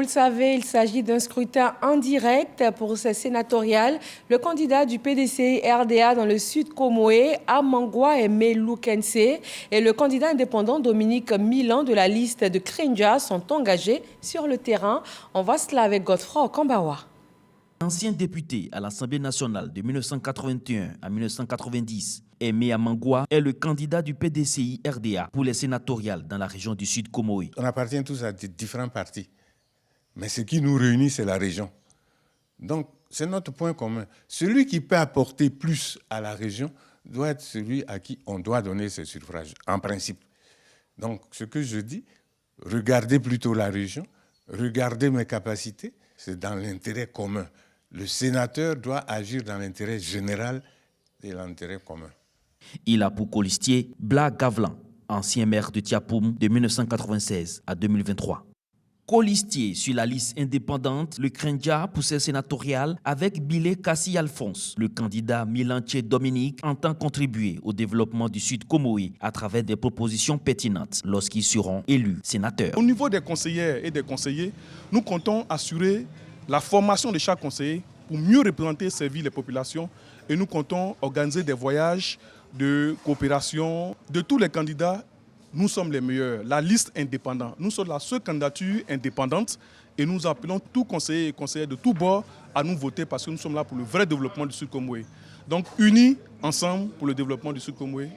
Vous le savez, il s'agit d'un scrutin en direct pour ces sénatoriales. Le candidat du PDCI-RDA dans le sud Comoé, Amangwa Aimé Loukense, et le candidat indépendant Dominique Milan de la liste de Krenja sont engagés sur le terrain. On voit cela avec Godefroy Okambawa. Ancien député à l'Assemblée nationale de 1981 à 1990, Aimé Amangwa est le candidat du PDCI-RDA pour les sénatoriales dans la région du Sud Comoé. On appartient tous à différents partis, mais ce qui nous réunit, c'est la région. Donc, c'est notre point commun. Celui qui peut apporter plus à la région doit être celui à qui on doit donner ses suffrages, en principe. Donc, ce que je dis, regardez plutôt la région, regardez mes capacités, c'est dans l'intérêt commun. Le sénateur doit agir dans l'intérêt général et l'intérêt commun. Il a pour colistier Bla Gavlan, ancien maire de Tiapoum de 1996 à 2023. Colistier sur la liste indépendante, le Krenja pour ses sénatoriales avec Bilé Kassi Alphonse. Le candidat Milanche Dominique entend contribuer au développement du Sud Comoé à travers des propositions pertinentes lorsqu'ils seront élus sénateurs. Au niveau des conseillères et des conseillers, nous comptons assurer la formation de chaque conseiller pour mieux représenter et servir les populations. Et nous comptons organiser des voyages de coopération de tous les candidats. Nous sommes les meilleurs, la liste indépendante. Nous sommes la seule candidature indépendante et nous appelons tous conseillers et conseillères de tous bords à nous voter parce que nous sommes là pour le vrai développement du Sud Comoé. Donc unis ensemble pour le développement du Sud Comoé.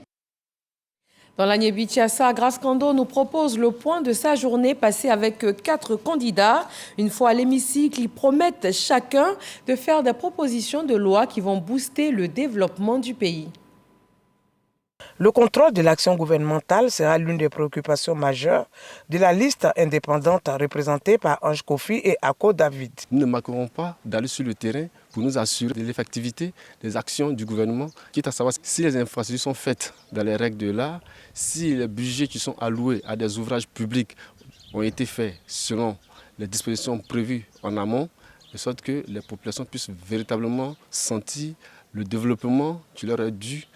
Dans la Niébi-Tiassa, Grace Kando nous propose le point de sa journée passée avec 4 candidats. Une fois à l'hémicycle, ils promettent chacun de faire des propositions de loi qui vont booster le développement du pays. Le contrôle de l'action gouvernementale sera l'une des préoccupations majeures de la liste indépendante représentée par Ange Kofi et Ako David. Nous ne manquerons pas d'aller sur le terrain pour nous assurer de l'effectivité des actions du gouvernement, quitte à savoir si les infrastructures sont faites dans les règles de l'art, si les budgets qui sont alloués à des ouvrages publics ont été faits selon les dispositions prévues en amont, de sorte que les populations puissent véritablement sentir le développement qui leur est dû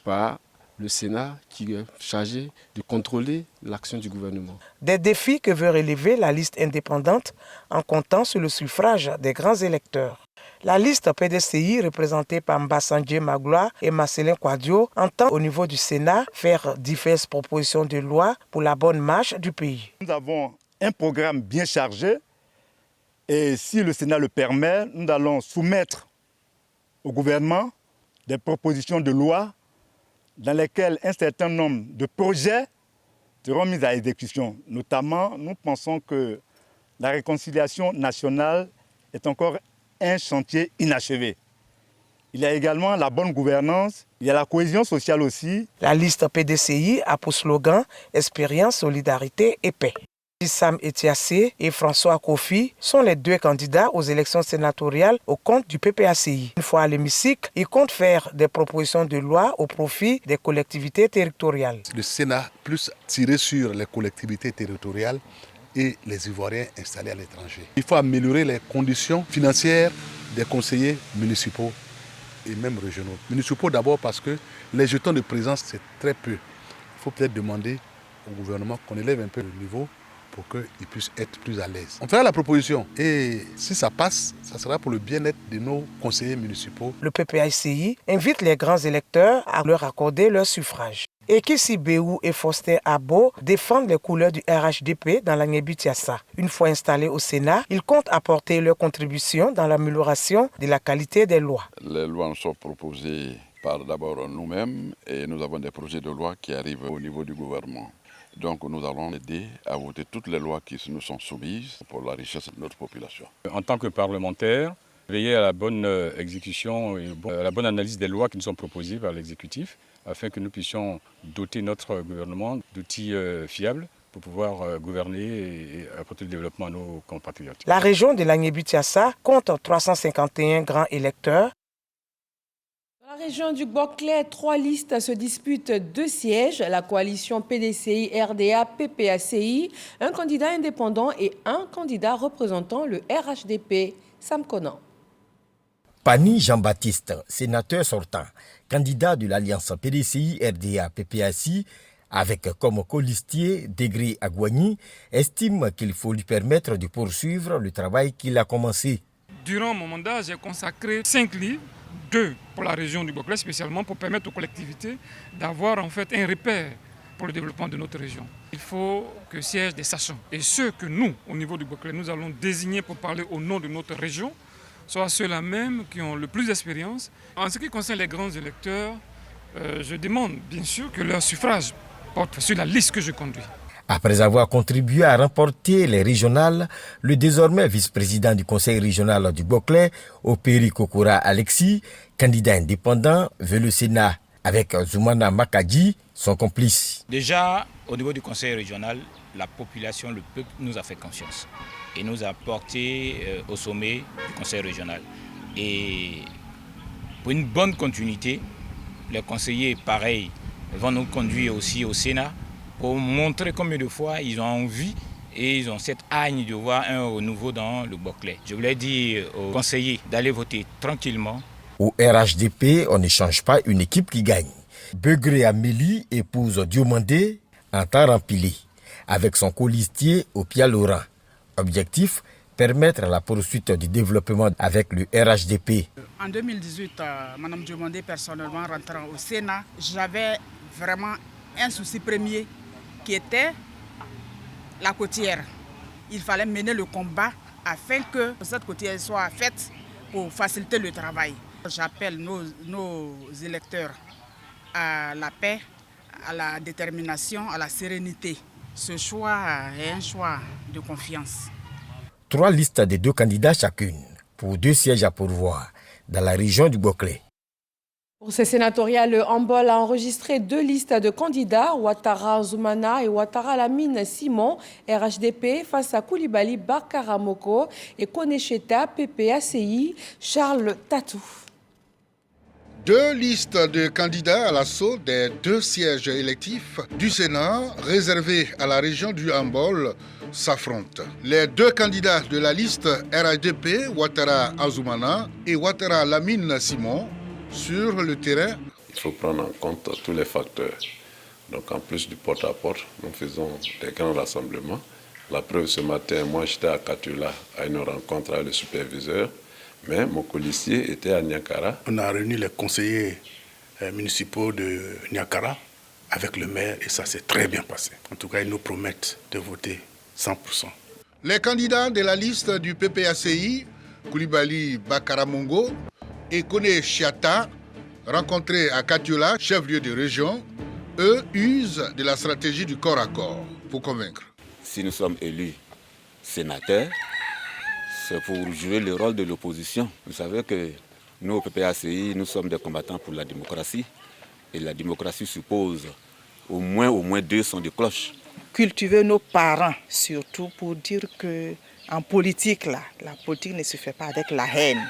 par le Sénat qui est chargé de contrôler l'action du gouvernement. Des défis que veut relever la liste indépendante en comptant sur le suffrage des grands électeurs. La liste PDCI, représentée par Mbasandje Magloire et Marcelin Kouadio, entend au niveau du Sénat faire diverses propositions de loi pour la bonne marche du pays. Nous avons un programme bien chargé et si le Sénat le permet, nous allons soumettre au gouvernement des propositions de loi dans lesquels un certain nombre de projets seront mis à exécution. Notamment, nous pensons que la réconciliation nationale est encore un chantier inachevé. Il y a également la bonne gouvernance, il y a la cohésion sociale aussi. La liste PDCI a pour slogan « Expérience, solidarité et paix ». Sam Etiassé et François Kofi sont les 2 candidats aux élections sénatoriales au compte du PPACI. Une fois à l'hémicycle, ils comptent faire des propositions de loi au profit des collectivités territoriales. Le Sénat plus tiré sur les collectivités territoriales et les Ivoiriens installés à l'étranger. Il faut améliorer les conditions financières des conseillers municipaux et même régionaux. Municipaux d'abord parce que les jetons de présence, c'est très peu. Il faut peut-être demander au gouvernement qu'on élève un peu le niveau pour qu'ils puissent être plus à l'aise. On fera la proposition et si ça passe, ça sera pour le bien-être de nos conseillers municipaux. Le PPACI invite les grands électeurs à leur accorder leur suffrage. Ekissi Béou et Faustin Abo défendent les couleurs du RHDP dans la Niébi-Tiassa. Une fois installés au Sénat, ils comptent apporter leur contribution dans l'amélioration de la qualité des lois. Les lois nous sont proposées par d'abord nous-mêmes et nous avons des projets de loi qui arrivent au niveau du gouvernement. Donc nous allons aider à voter toutes les lois qui nous sont soumises pour la richesse de notre population. En tant que parlementaire, veiller à la bonne exécution et à la bonne analyse des lois qui nous sont proposées par l'exécutif afin que nous puissions doter notre gouvernement d'outils fiables pour pouvoir gouverner et apporter le développement à nos compatriotes. La région de la Niébi-Tiassa compte 351 grands électeurs. Dans la région du Boclé, 3 listes se disputent 2 sièges. La coalition PDCI-RDA-PPACI, un candidat indépendant et un candidat représentant le RHDP. Sam Conan. Pani Jean-Baptiste, sénateur sortant, candidat de l'alliance PDCI-RDA-PPACI, avec comme colistier Degré Agouani, estime qu'il faut lui permettre de poursuivre le travail qu'il a commencé. Durant mon mandat, j'ai consacré 5 livres, 2 pour la région du Boclé, spécialement pour permettre aux collectivités d'avoir en fait un repère pour le développement de notre région. Il faut que siègent des sachants. Et ceux que nous, au niveau du Boclé, nous allons désigner pour parler au nom de notre région, soient ceux-là même qui ont le plus d'expérience. En ce qui concerne les grands électeurs, je demande bien sûr que leur suffrage porte sur la liste que je conduis. Après avoir contribué à remporter les régionales, le désormais vice-président du conseil régional du Boclé, Operi Kokora Alexis, candidat indépendant, veut le Sénat avec Zoumana Makadji, son complice. Déjà, au niveau du conseil régional, la population, le peuple nous a fait confiance et nous a porté au sommet du conseil régional. Et pour une bonne continuité, les conseillers, pareil, vont nous conduire aussi au Sénat pour montrer combien de fois ils ont envie et ils ont cette hargne de voir un renouveau dans le Boclé. Je voulais dire aux conseillers d'aller voter tranquillement. Au RHDP, on ne change pas une équipe qui gagne. Begré Amélie épouse Diomandé en temps rempli, avec son colistier Opia Laurent. Objectif, permettre la poursuite du développement avec le RHDP. En 2018, Mme Diomandé, personnellement rentrant au Sénat, j'avais vraiment un souci premier qui était la côtière. Il fallait mener le combat afin que cette côtière soit faite pour faciliter le travail. J'appelle nos électeurs à la paix, à la détermination, à la sérénité. Ce choix est un choix de confiance. 3 listes de 2 candidats chacune pour 2 sièges à pourvoir dans la région du Boclé. Pour ces sénatoriales, le Hambol a enregistré 2 listes de candidats, Ouattara Zoumana et Ouattara Lamine Simon, RHDP, face à Koulibaly Bakaramoko et Konecheta, PPACI, Charles Tatou. 2 listes de candidats à l'assaut des 2 sièges électifs du Sénat réservés à la région du Hambol s'affrontent. Les 2 candidats de la liste RHDP, Ouattara Azoumana et Ouattara Lamine Simon, sur le terrain. Il faut prendre en compte tous les facteurs. Donc en plus du porte-à-porte, nous faisons des grands rassemblements. La preuve, ce matin, moi j'étais à Katula à une rencontre avec le superviseur. Mais mon colistier était à Niakara. On a réuni les conseillers municipaux de Niakara avec le maire et ça s'est très bien passé. En tout cas, ils nous promettent de voter 100%. Les candidats de la liste du PPACI, Koulibaly Bakaramongo et Konecheta, rencontrés à Katiola, chef-lieu de région, eux usent de la stratégie du corps à corps pour convaincre. Si nous sommes élus sénateurs, c'est pour jouer le rôle de l'opposition. Vous savez que nous, au PPACI, nous sommes des combattants pour la démocratie. Et la démocratie suppose au moins 2 sons de cloche. Cultiver nos parents, surtout pour dire qu'en politique, la politique ne se fait pas avec la haine.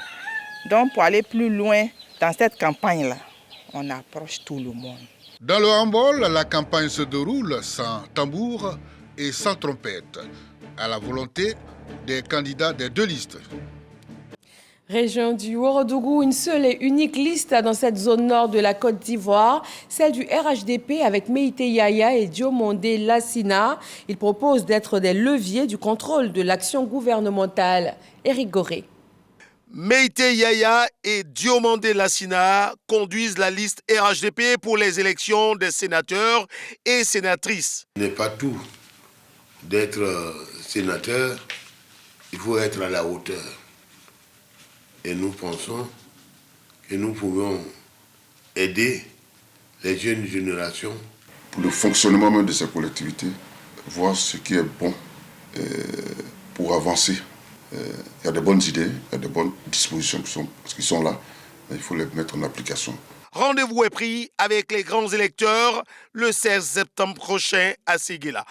Donc, pour aller plus loin dans cette campagne-là, on approche tout le monde. Dans le Hambol, la campagne se déroule sans tambour et sans trompette, à la volonté des candidats des 2 listes. Région du Ouagadougou, une seule et unique liste dans cette zone nord de la Côte d'Ivoire, celle du RHDP avec Meïté Yaya et Diomandé Lassina. Ils proposent d'être des leviers du contrôle de l'action gouvernementale. Éric Goré. Meïté Yaya et Diomandé Lassina conduisent la liste RHDP pour les élections des sénateurs et sénatrices. Ce n'est pas tout d'être sénateur, il faut être à la hauteur. Et nous pensons que nous pouvons aider les jeunes générations. Pour le fonctionnement même de ces collectivités, voir ce qui est bon pour avancer. Il y a de bonnes idées, il y a de bonnes dispositions qui sont là, mais il faut les mettre en application. Rendez-vous est pris avec les grands électeurs le 16 septembre prochain à Séguéla.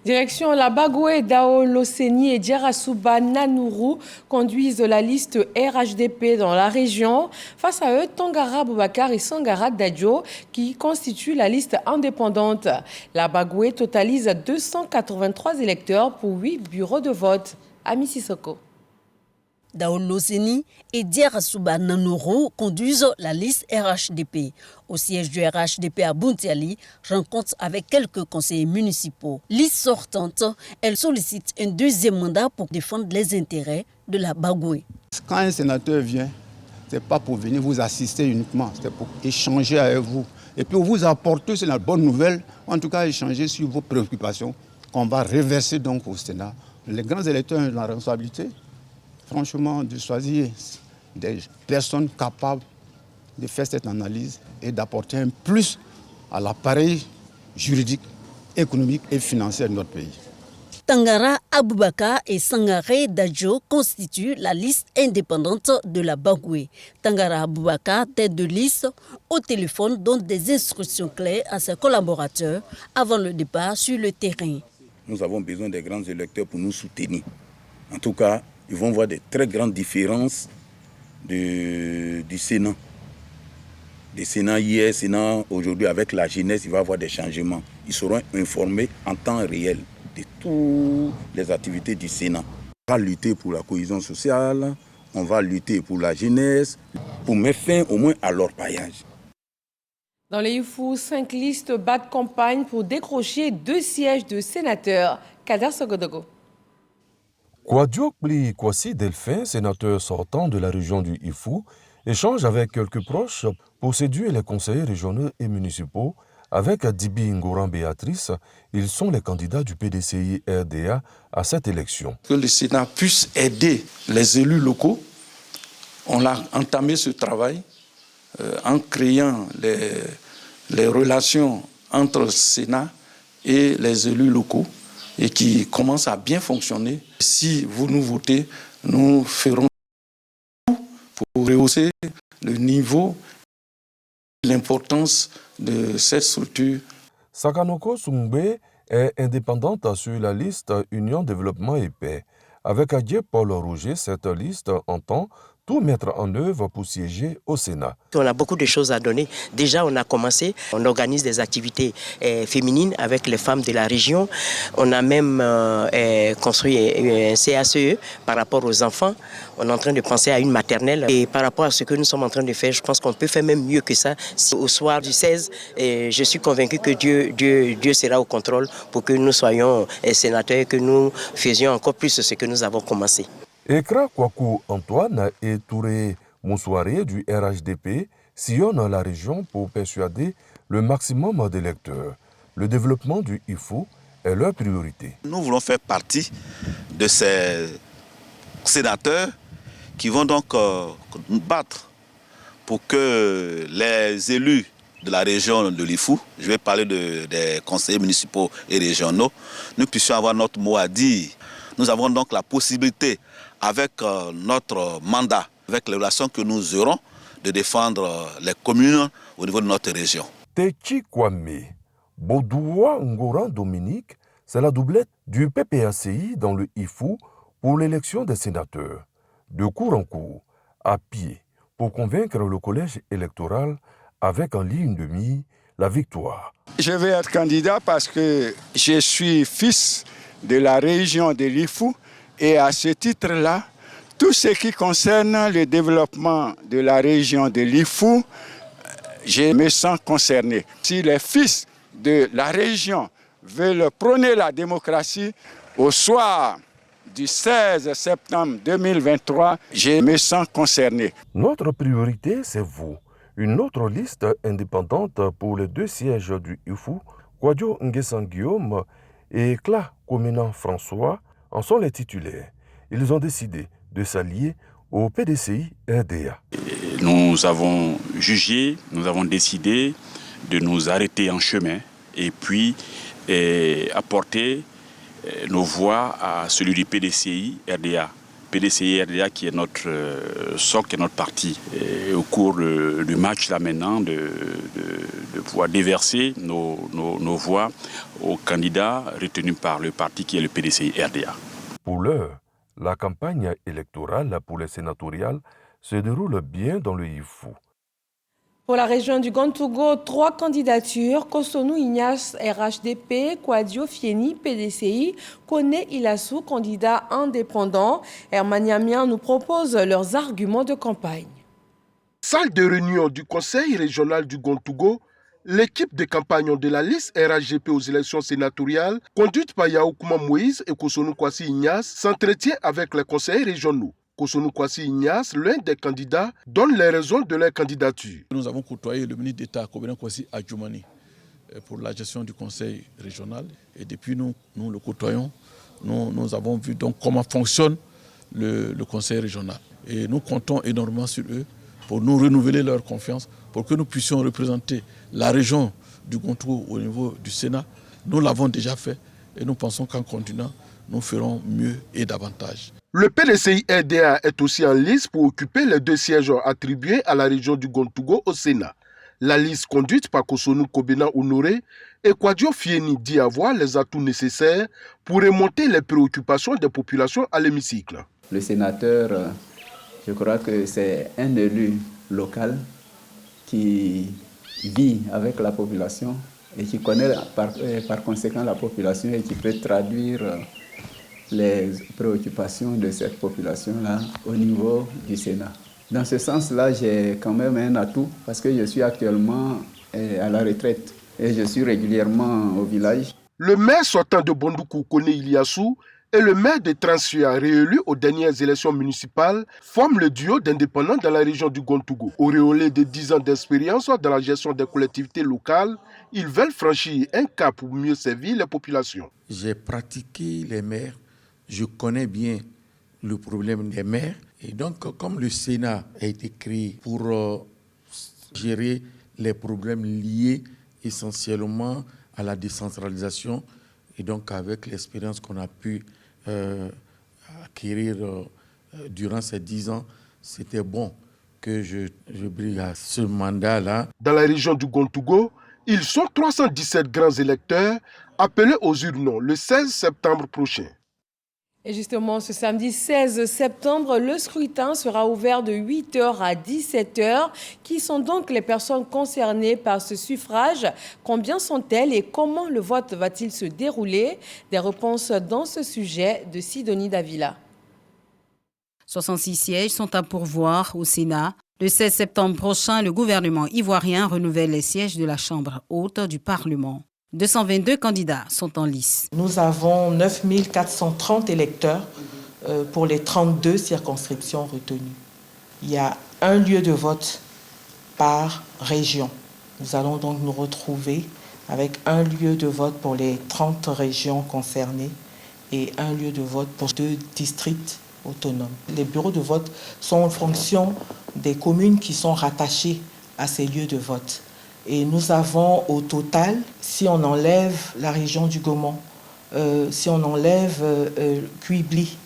Direction la Bagoué, Dao Loseni et Diarasuba Nanourou conduisent la liste RHDP dans la région. Face à eux, Tongara Boubacar et Sangara Dadjo qui constituent la liste indépendante. La Bagoué totalise 283 électeurs pour 8 bureaux de vote. Ami Sissoko. Daolo Seni et Diarasuba Nanoro conduisent la liste RHDP. Au siège du RHDP à Buntiali, rencontre avec quelques conseillers municipaux. Liste sortante, elle sollicite un deuxième mandat pour défendre les intérêts de la Bagoué. Quand un sénateur vient, ce n'est pas pour venir vous assister uniquement, c'est pour échanger avec vous. Et puis vous apporter, c'est la bonne nouvelle, en tout cas échanger sur vos préoccupations qu'on va reverser donc au Sénat. Les grands électeurs ont la responsabilité, franchement, de choisir des personnes capables de faire cette analyse et d'apporter un plus à l'appareil juridique, économique et financier de notre pays. Tangara Aboubaka et Sangaré Dadjo constituent la liste indépendante de la Bagoué. Tangara Aboubaka, tête de liste, au téléphone donne des instructions claires à ses collaborateurs avant le départ sur le terrain. Nous avons besoin des grands électeurs pour nous soutenir. En tout cas, ils vont voir des très grandes différences du Sénat. Des Sénats hier, Sénat aujourd'hui, avec la jeunesse, il va y avoir des changements. Ils seront informés en temps réel de toutes les activités du Sénat. On va lutter pour la cohésion sociale, on va lutter pour la jeunesse, pour mettre fin au moins à l'orpaillage. Dans les Ifou, 5 listes battent campagne pour décrocher 2 sièges de sénateurs. Kader Sogodogo. Kwadjo Pli Kwasi Delphin, sénateur sortant de la région du Ifou, échange avec quelques proches pour séduire les conseillers régionaux et municipaux. Avec Dibi Ngoran Béatrice, ils sont les candidats du PDCI RDA à cette élection. Que le Sénat puisse aider les élus locaux. On a entamé ce travail en créant les relations entre le Sénat et les élus locaux et qui commence à bien fonctionner. Si vous nous votez, nous ferons tout pour rehausser le niveau, l'importance de cette structure. Sakanoko Sungbe est indépendante sur la liste Union Développement et Paix. Avec Adje Paul Roger, cette liste entend tout mettre en œuvre pour siéger au Sénat. On a beaucoup de choses à donner. Déjà, on a commencé, on organise des activités féminines avec les femmes de la région. On a même construit un CACE par rapport aux enfants. On est en train de penser à une maternelle. Et par rapport à ce que nous sommes en train de faire, je pense qu'on peut faire même mieux que ça. Au soir du 16, je suis convaincu que Dieu sera au contrôle pour que nous soyons sénateurs et que nous faisions encore plus ce que nous avons commencé. Ekra Kwaku Antoine et Touré Moussouaré du RHDP sillonnent la région pour persuader le maximum d'électeurs. Le développement du IFO est leur priorité. Nous voulons faire partie de ces sénateurs qui vont donc battre pour que les élus de la région de l'IFU, je vais parler des conseillers municipaux et régionaux, nous puissions avoir notre mot à dire. Nous avons donc la possibilité, avec notre mandat, avec les relations que nous aurons, de défendre les communes au niveau de notre région. Techi Kwame, Bodoua Ngoran Dominique, c'est la doublette du PPACI dans le IFU pour l'élection des sénateurs. De cours en cours, à pied, pour convaincre le collège électoral avec en ligne de mire la victoire. Je vais être candidat parce que je suis fils de la région de l'IFU et à ce titre-là, tout ce qui concerne le développement de la région de l'IFU, je me sens concerné. Si les fils de la région veulent prôner la démocratie, au soir du 16 septembre 2023, je me sens concerné. Notre priorité, c'est vous. Une autre liste indépendante pour les 2 sièges du IFU, Kwadjo Nguessan Guillaume et Kla Kominan François, en sont les titulaires. Ils ont décidé de s'allier au PDCI RDA. Nous avons jugé, nous avons décidé de nous arrêter en chemin et puis apporter nos voix à celui du PDCI RDA. PDCI RDA qui est notre socle, qui est notre parti. Et au cours du match là maintenant, de pouvoir déverser nos voix aux candidats retenus par le parti qui est le PDCI RDA. Pour l'heure, la campagne électorale pour les sénatoriales se déroule bien dans le IFU. Pour la région du Gontougo, 3 candidatures, Kosonou Ignace, RHDP, Kwadio Fieni, PDCI, Kone Ilassou, candidat indépendant. Herman Yamian nous propose leurs arguments de campagne. Salle de réunion du Conseil régional du Gontougo, l'équipe de campagne de la liste RHGP aux élections sénatoriales, conduite par Yaokouma Moïse et Kosonou Kwasi Ignace, s'entretient avec les conseils régionaux. Kosonou Kwasi Ignace, l'un des candidats, donne les raisons de leur candidature. Nous avons côtoyé le ministre d'État Kobena Kwasi Adjoumani pour la gestion du conseil régional. Et depuis nous le côtoyons, nous avons vu donc comment fonctionne le conseil régional. Et nous comptons énormément sur eux pour nous renouveler leur confiance, pour que nous puissions représenter la région du Gontougo au niveau du Sénat. Nous l'avons déjà fait et nous pensons qu'en continuant, nous ferons mieux et davantage. Le PDCI-RDA est aussi en lice pour occuper les 2 sièges attribués à la région du Gontougo au Sénat. La liste conduite par Kosonou Kobena Honoré et Kwadio Fieni dit avoir les atouts nécessaires pour remonter les préoccupations des populations à l'hémicycle. Le sénateur, je crois que c'est un élu local qui vit avec la population et qui connaît par conséquent la population et qui peut traduire les préoccupations de cette population-là au niveau du Sénat. Dans ce sens-là, j'ai quand même un atout parce que je suis actuellement à la retraite et je suis régulièrement au village. Le maire sortant de Bondoukou, Kone Iliassou, et le maire de Transfia, réélu aux dernières élections municipales, forment le duo d'indépendants dans la région du Gontougo. Auréolés de 10 ans d'expérience dans la gestion des collectivités locales, ils veulent franchir un cap pour mieux servir les populations. J'ai pratiqué les maires, je connais bien le problème des maires. Et donc, comme le Sénat a été créé pour gérer les problèmes liés essentiellement à la décentralisation, et donc avec l'expérience qu'on a pu acquérir durant ces 10 ans, c'était bon que je brille à ce mandat-là. Dans la région du Gontougo, ils sont 317 grands électeurs appelés aux urnes le 16 septembre prochain. Et justement, ce samedi 16 septembre, le scrutin sera ouvert de 8h à 17h. Qui sont donc les personnes concernées par ce suffrage? Combien sont-elles et comment le vote va-t-il se dérouler? Des réponses dans ce sujet de Sidonie Davila. 66 sièges sont à pourvoir au Sénat. Le 16 septembre prochain, le gouvernement ivoirien renouvelle les sièges de la Chambre haute du Parlement. 222 candidats sont en lice. Nous avons 9 430 électeurs pour les 32 circonscriptions retenues. Il y a un lieu de vote par région. Nous allons donc nous retrouver avec un lieu de vote pour les 30 régions concernées et un lieu de vote pour 2 districts autonomes. Les bureaux de vote sont en fonction des communes qui sont rattachées à ces lieux de vote. Et nous avons au total, si on enlève la région du Gaumont, si on enlève Kuibli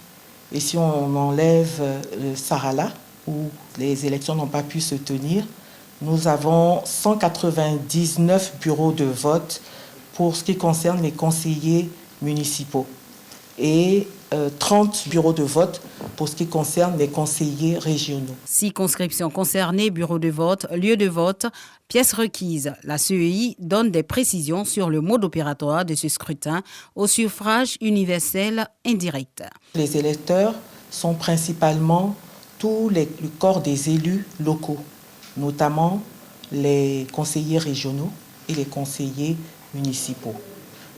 et si on enlève Sarala, où les élections n'ont pas pu se tenir, nous avons 199 bureaux de vote pour ce qui concerne les conseillers municipaux et 30 bureaux de vote pour ce qui concerne les conseillers régionaux. 6 conscriptions concernées, bureaux de vote, lieux de vote, pièces requises. La CEI donne des précisions sur le mode opératoire de ce scrutin au suffrage universel indirect. Les électeurs sont principalement tous le corps des élus locaux, notamment les conseillers régionaux et les conseillers municipaux,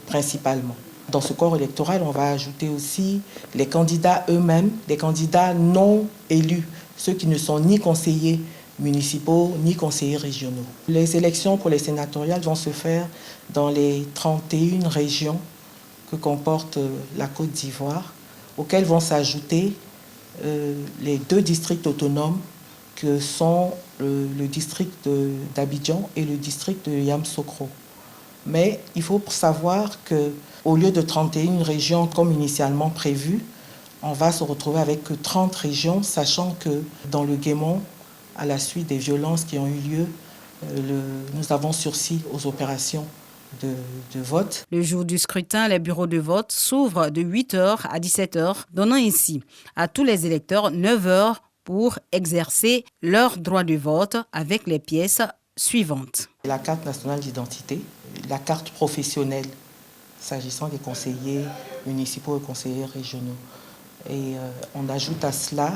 principalement. Dans ce corps électoral, on va ajouter aussi les candidats eux-mêmes, les candidats non élus, ceux qui ne sont ni conseillers municipaux ni conseillers régionaux. Les élections pour les sénatoriales vont se faire dans les 31 régions que comporte la Côte d'Ivoire, auxquelles vont s'ajouter les 2 districts autonomes que sont le district d'Abidjan et le district de Yamoussoukro. Mais il faut savoir qu'au lieu de 31 régions comme initialement prévu, on va se retrouver avec 30 régions, sachant que dans le Guémont, à la suite des violences qui ont eu lieu, nous avons sursis aux opérations de vote. Le jour du scrutin, les bureaux de vote s'ouvrent de 8h à 17h, donnant ainsi à tous les électeurs 9 heures pour exercer leur droit de vote avec les pièces suivantes. La carte nationale d'identité, la carte professionnelle, s'agissant des conseillers municipaux et conseillers régionaux. Et on ajoute à cela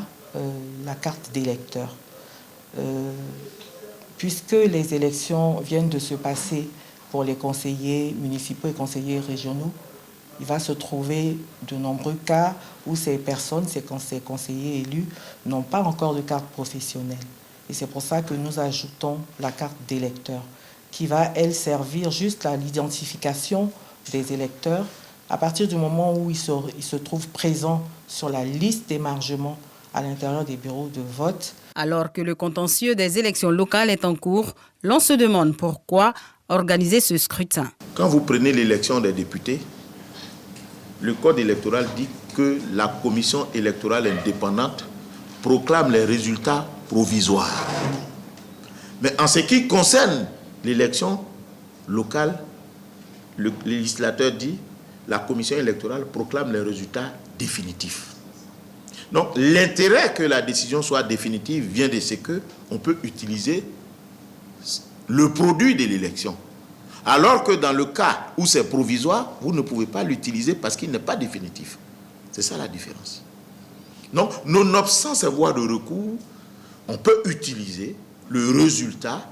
la carte d'électeur. Puisque les élections viennent de se passer pour les conseillers municipaux et conseillers régionaux, il va se trouver de nombreux cas où ces personnes, ces conseillers élus, n'ont pas encore de carte professionnelle. Et c'est pour ça que nous ajoutons la carte d'électeur, qui va, elle, servir juste à l'identification des électeurs à partir du moment où ils se trouvent présents sur la liste d'émargement à l'intérieur des bureaux de vote. Alors que le contentieux des élections locales est en cours, l'on se demande pourquoi organiser ce scrutin. Quand vous prenez l'élection des députés, le code électoral dit que la commission électorale indépendante proclame les résultats provisoires. Mais en ce qui concerne l'élection locale, le législateur dit la commission électorale proclame les résultats définitifs. Donc l'intérêt que la décision soit définitive vient de ce qu'on peut utiliser le produit de l'élection. Alors que dans le cas où c'est provisoire, vous ne pouvez pas l'utiliser parce qu'il n'est pas définitif. C'est ça la différence. Donc, nonobstant ces voies de recours, on peut utiliser le résultat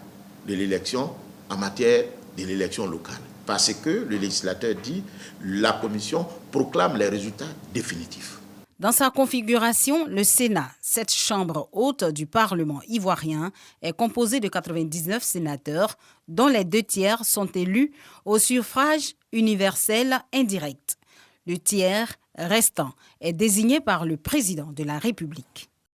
de l'élection en matière de l'élection locale. Parce que le législateur dit la commission proclame les résultats définitifs. Dans sa configuration, le Sénat, cette chambre haute du Parlement ivoirien, est composé de 99 sénateurs, dont les 2/3 sont élus au suffrage universel indirect. Le tiers restant est désigné par le président de la République.